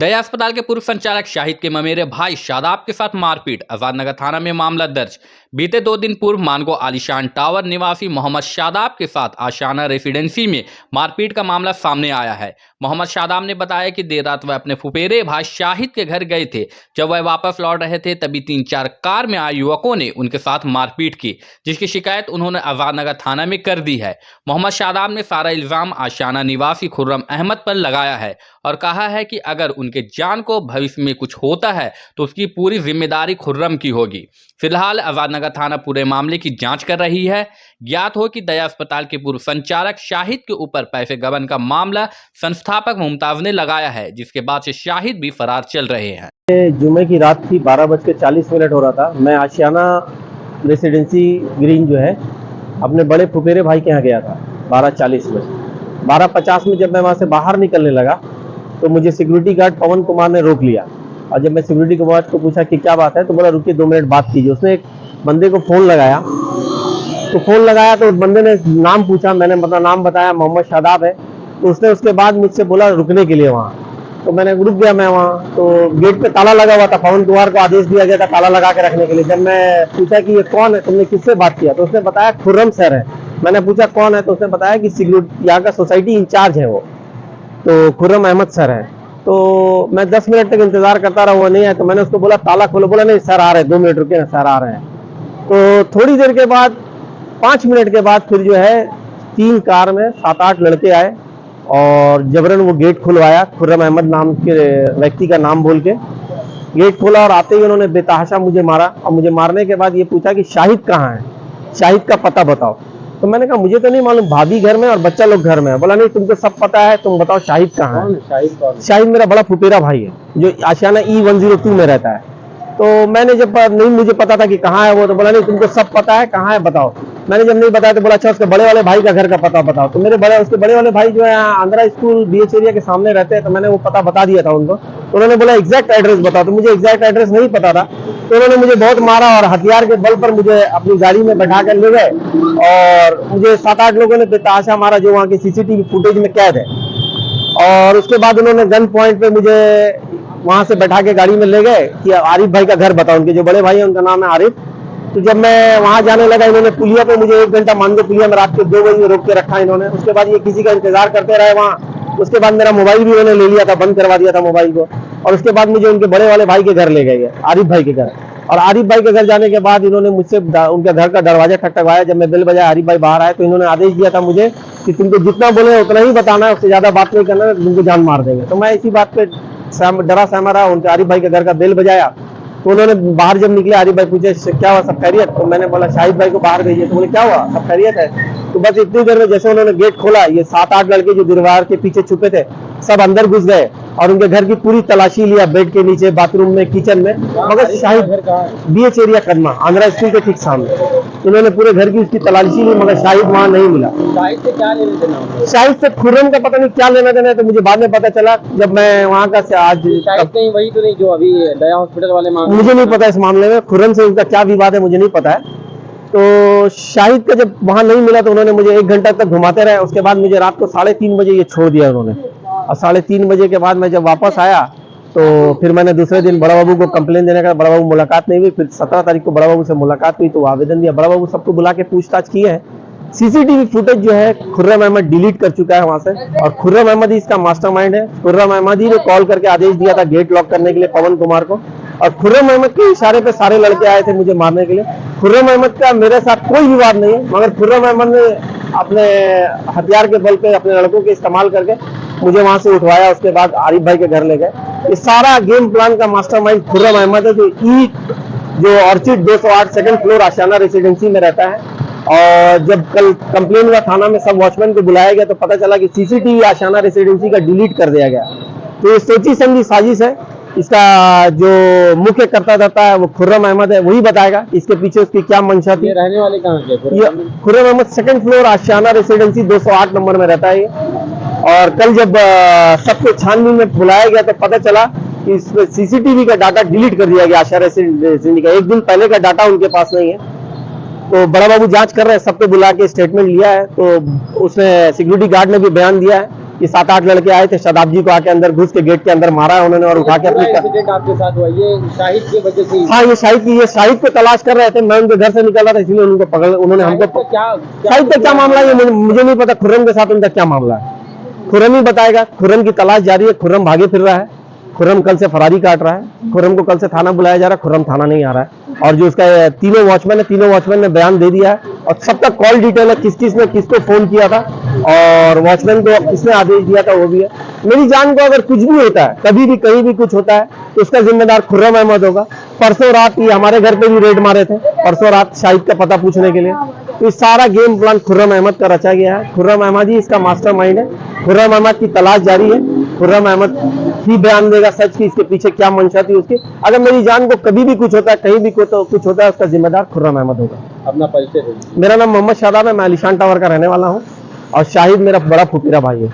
दया अस्पताल के पूर्व संचालक शाहिद के ममेरे भाई शादाब के साथ मारपीट। आजाद नगर थाना में मामला दर्ज। बीते 2 दिन पूर्व मानगो आलीशान टावर निवासी मोहम्मद शादाब के साथ आशियाना रेसिडेंसी में मारपीट का मामला सामने आया है। मोहम्मद शादाब ने बताया कि देर रात वह अपने फुफेरे भाई शाहिद के घर गए थे। जब वह वापस लौट रहे थे तभी 3-4 कार में आए युवकों ने उनके साथ मारपीट की, जिसकी शिकायत उन्होंने आजाद नगर थाना में कर दी है। मोहम्मद शादाब ने सारा इल्जाम आशियाना निवासी खुर्रम अहमद पर लगाया है और कहा है कि अगर उनके जान को भविष्य में कुछ होता है तो उसकी पूरी जिम्मेदारी खुर्रम की होगी। फिलहाल आजाद नगर थाना पूरे मामले की जांच कर रही है। ज्ञात हो कि दया अस्पताल के पूर्व संचालक शाहिद के ऊपर पैसे गबन का मामला संस्थापक मुमताज ने लगाया है, जिसके बाद से शाहिद भी फरार चल रहे हैं। जुमे की रात थी, 12:40 हो रहा था। मैं आशियाना रेसिडेंसी ग्रीन जो है अपने बड़े फुफेरे भाई के यहाँ गया था 12:40 में। 12:50 में जब मैं वहाँ से बाहर निकलने लगा तो मुझे सिक्योरिटी गार्ड पवन कुमार ने रोक लिया। और जब मैं सिक्योरिटी गार्ड को पूछा कि क्या बात है तो बोला रुकिए 2 मिनट बात कीजिए। उसने एक बंदे को फ़ोन लगाया तो उस बंदे ने नाम पूछा, मैंने अपना नाम बताया, मोहम्मद शादाब है। तो उसने उसके बाद मुझसे बोला रुकने के लिए वहाँ। तो मैंने रुक गया। मैं वहाँ तो गेट पे ताला लगा हुआ था। पवन कुमार को आदेश दिया गया था ताला लगा के रखने के लिए। जब मैं पूछा कि ये कौन है, तुमने किससे बात किया, तो उसने बताया खुर्रम सर है। मैंने पूछा कौन है, तो उसने बताया कि सिक्योरिटी यहाँ का सोसाइटी इंचार्ज है वो, तो खुर्रम अहमद सर है। तो मैं 10 मिनट तक इंतजार करता रहा, वो नहीं आया। तो मैंने उसको बोला ताला खोलो, बोला नहीं सर आ रहे हैं, 2 मिनट रुके ना सर आ रहे हैं। तो थोड़ी देर के बाद 5 मिनट के बाद फिर जो है 3 कार में 7-8 लड़के आए और जबरन वो गेट खुलवाया। खुर्रम अहमद नाम के व्यक्ति का नाम बोल के गेट खोला और आते ही उन्होंने बेतहाशा मुझे मारा। और मुझे मारने के बाद ये पूछा कि शाहिद कहाँ है, शाहिद का पता बताओ। तो मैंने कहा मुझे तो नहीं मालूम, भाभी घर में और बच्चा लोग घर में है। बोला नहीं तुमको सब पता है, तुम बताओ शाहिद कहाँ है। शाहिद मेरा बड़ा फुफेरा भाई है जो आशियाना E102 में रहता है। तो मैंने जब नहीं मुझे पता था कि कहाँ है वो, तो बोला नहीं तुमको सब पता है, कहाँ है बताओ। मैंने जब नहीं बताया तो बोला अच्छा उसके बड़े वाले भाई का घर का पता बताओ। तो उसके बड़े वाले भाई जो है आंध्रा स्कूल BH एरिया के सामने रहते हैं। तो मैंने वो पता बता दिया था उनको। तो उन्होंने बोला एग्जैक्ट एड्रेस बताओ। तो मुझे एग्जैक्ट एड्रेस नहीं पता था। तो उन्होंने मुझे बहुत मारा और हथियार के बल पर मुझे अपनी गाड़ी में बैठा कर ले गए और मुझे 7-8 लोगों ने बेतहाशा मारा जो वहाँ की CCTV फुटेज में कैद है। और उसके बाद उन्होंने गन पॉइंट पे मुझे वहां से बैठा के गाड़ी में ले गए कि आरिफ भाई का घर बताओ। उनके जो बड़े भाई है उनका नाम है आरिफ। तो जब मैं वहां जाने लगा इन्होंने पुलिया पे मुझे 1 घंटा मानगो पुलिया में रात के 2 बजे रोक के रखा इन्होंने। उसके बाद ये किसी का इंतजार करते रहे वहाँ। उसके बाद मेरा मोबाइल भी उन्होंने ले लिया था, बंद करवा दिया था मोबाइल को। और उसके बाद मुझे उनके बड़े वाले भाई के घर ले गए, आरिफ भाई के घर। और आरिफ भाई के घर जाने के बाद इन्होंने मुझसे उनके घर का दरवाजा खटखटाया। जब मैं बेल बजाया आरिफ भाई बाहर आए तो इन्होंने आदेश दिया था मुझे कि तुमको जितना बोले उतना ही बताना है, उससे ज्यादा बात नहीं करना है, तुमको जान मार देंगे। तो मैं इसी बात पे डरा सहमा रहा। उनके आरिफ भाई के घर का बेल बजाया तो उन्होंने बाहर जब निकले आरिफ भाई पूछे क्या हुआ, सब खैरियत। तो मैंने बोला शाहिद भाई को बाहर भेजिए। तो बोले क्या हुआ, सब खैरियत है। तो बस इतनी देर में जैसे उन्होंने गेट खोला, ये 7-8 लड़के जो दीवार के पीछे छुपे थे सब अंदर घुस गए और उनके घर की पूरी तलाशी लिया, बेड के नीचे, बाथरूम में, किचन में। मगर Shahid BH area Kadma Andhra school के ठीक सामने उन्होंने पूरे घर की उसकी तलाशी ली, मगर शाहिद वहां नहीं मिला। शाहिद से क्या लेना देना? शाहिद से खुर्रम का पता नहीं क्या लेना देना है, तो मुझे बाद में पता चला जब मैं वहाँ का आज। शाहिद कहीं वही तो नहीं जो अभी दया हॉस्पिटल वाले मामले? मुझे नहीं पता इस मामले में खुर्रम से उनका क्या विवाद है, मुझे नहीं पता है। तो शाहिद का जब वहां नहीं मिला तो उन्होंने मुझे 1 घंटा तक घुमाते रहे। उसके बाद मुझे रात को 3:30 बजे ये छोड़ दिया उन्होंने। और 3:30 बजे के बाद मैं जब वापस आया तो फिर मैंने दूसरे दिन बड़ा बाबू को कंप्लेन देने का, बड़ा बाबू मुलाकात नहीं हुई। फिर 17 तारीख को बड़ा बाबू से मुलाकात हुई तो आवेदन दिया। बड़ा बाबू सबको बुला के पूछताछ किए हैं। CCTV फुटेज जो है खुर्रम अहमद डिलीट कर चुका है वहां से, और खुर्रम अहमद ही इसका मास्टरमाइंड है। खुर्रम अहमद ही ने कॉल करके आदेश दिया था गेट लॉक करने के लिए पवन कुमार को, और खुर्रम अहमद के इशारे पे सारे लड़के आए थे मुझे मारने के लिए। खुर्रम अहमद का मेरे साथ कोई विवाद नहीं है, मगर खुर्रम अहमद ने अपने हथियार के बल पे अपने लड़कों के इस्तेमाल करके मुझे वहां से उठवाया। उसके बाद आरिफ भाई के घर ले गए। ये सारा गेम प्लान का मास्टरमाइंड खुर्रम अहमद है, जो ऑर्चिड 208 सेकंड फ्लोर आशियाना रेसिडेंसी में रहता है। और जब कल कंप्लेन हुआ थाना में, सब वॉचमैन को बुलाया गया तो पता चला कि CCTV आशियाना रेसिडेंसी का डिलीट कर दिया गया। तो ये सोची समझी साजिश है। इसका जो मुख्य करता रहता है वो खुर्रम अहमद है, वही बताएगा इसके पीछे उसकी क्या मंशा थी। ये रहने वाले कहाँ के? ये खुर्रम अहमद 2nd फ्लोर आशियाना रेसिडेंसी 208 नंबर में रहता है ये। और कल जब सबको छानबीन में बुलाया गया तो पता चला कि इसमें CCTV का डाटा डिलीट कर दिया गया आशियाना रेसिडेंसी का। 1 दिन पहले का डाटा उनके पास नहीं है। तो बड़ा बाबू जांच कर रहे हैं, सबको बुला के स्टेटमेंट लिया है। तो उसमें सिक्योरिटी गार्ड ने भी बयान दिया है ये 7-8 लड़के आए थे, शादाब जी को आके अंदर घुस के गेट के अंदर मारा है उन्होंने और उठा के अपनी इंसिडेंट आपके साथ हुआ ये शाहिद की वजह से ही। हाँ ये शाहिद को तलाश कर रहे थे, मैं उनके घर से निकल रहा था इसलिए उनको पकड़, उन्होंने हमको शाहिद का क्या मामला है ये मुझे नहीं पता। खुर्रम के साथ उनका क्या मामला है खुर्रम ही बताएगा। खुर्रम की तलाश जारी है, खुर्रम भागे फिर रहा है, खुर्रम कल से फरारी काट रहा है, खुर्रम को कल से थाना बुलाया जा रहा है, खुर्रम थाना नहीं आ रहा है। और जो उसका तीनों वॉचमैन ने बयान दे दिया है और सबका कॉल डिटेल है, किस किस ने किसको फोन किया था और वॉचमैन को किसने आदेश दिया था वो भी है। मेरी जान को अगर कुछ भी होता है, कभी भी कहीं भी कुछ होता है तो उसका जिम्मेदार खुर्रम अहमद होगा। परसों रात ये हमारे घर पे भी रेड मारे थे, परसों रात शाहिद का पता पूछने के लिए। तो ये सारा गेम प्लान खुर्रम अहमद का रचा गया है, खुर्रम अहमद ही इसका मास्टरमाइंड है। खुर्रम अहमद की तलाश जारी है, खुर्रम अहमद ही बयान देगा सच की इसके पीछे क्या मंशा थी उसकी। अगर मेरी जान को कभी भी कुछ होता है, कहीं भी कुछ होता है, उसका जिम्मेदार खुर्रम अहमद होगा। अपना परिचय दीजिए। मेरा नाम मोहम्मद शादाब है, मैं आलिशान टावर का रहने वाला हूँ और शाहिद मेरा बड़ा फुफेरा भाई है।